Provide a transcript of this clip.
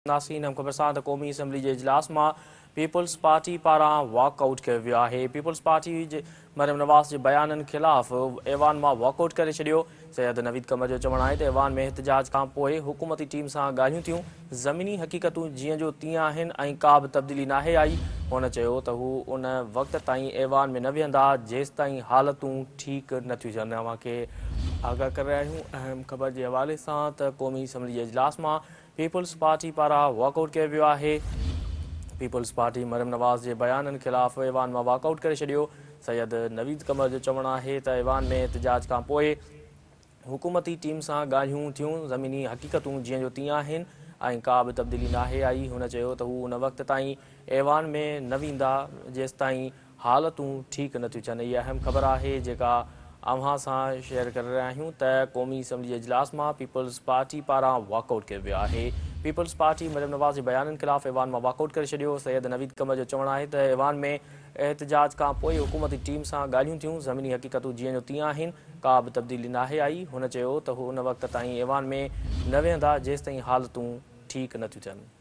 नासीन हम ख़बर सां क़ौमी असम्बली के इजलास में पीपल्स पार्टी पारा वॉकआउट किया वियो आहे। पीपल्स पार्टी जे मरियम नवाज़ के बयान खिलाफ़ ऐवान में वॉकआउट करे छॾियो। सैयद नवीद कमर जो चवणु आहे त ऐवान में एहतजाज खां पोइ हुकूमती टीम सां ॻाल्हियूं थियूं। ज़मीनी हक़ीक़तूं जीअं जो तीअं आहिनि ऐं का बि तब्दीली नाहे आई। हुन चयो त हू उन वक़्त ताईं ऐवान में न विहंदा जेसि ताईं हालतूं ठीकु न थियूं थियनि। अव्हांखे आगाह करे रहिया आहियूं अहम ख़बर के हवाले सां त क़ौमी असम्बली जे इजलास में पीपल्स पार्टी पारा वॉकआउट किया वियो आहे। पीपल्स पार्टी मरियम नवाज़ के बयान खिलाफ़ ऐवान में वॉकआउट करे छॾियो। सैयद नवीद कमर जो चवणु आहे त ऐवान में एहतजाज खां पोइ हुकूमती टीम सां ॻाल्हियूं थियूं। ज़मीनी हक़ीक़तूं जीअं जो तीअं आहिनि ऐं का बि तब्दीली नाहे आई। हुन चयो त हू उन वक़्त ताईं ऐवान में न वेंदा जेसि ताईं हालतूं ठीकु न थियूं थियनि। इहा अहम ख़बर आहे जेका अव्हां सां शेयर करे रहिया आहियूं त क़ौमी असम्बली जे इजलास में पीपल्स पार्टी पारां वॉकआउट कयो वियो आहे। पीपल्स पार्टी मरियम नवाज़ के बयान खिलाफ़ ऐवान में वॉकआउट करे छॾियो। सैयद नवीद कमर जो चवणु आहे त ऐवान में एहतजाज खां पोइ हुकूमती टीम सां ॻाल्हियूं थियूं। ज़मीनी हक़ीक़तूं जीअं जो तीअं आहिनि का बि तब्दीली नाहे आई। हुन चयो त हू उन वक़्त ताईं ऐवान में न वेहंदा जेसि ताईं हालतूं ठीकु न थियूं थियनि।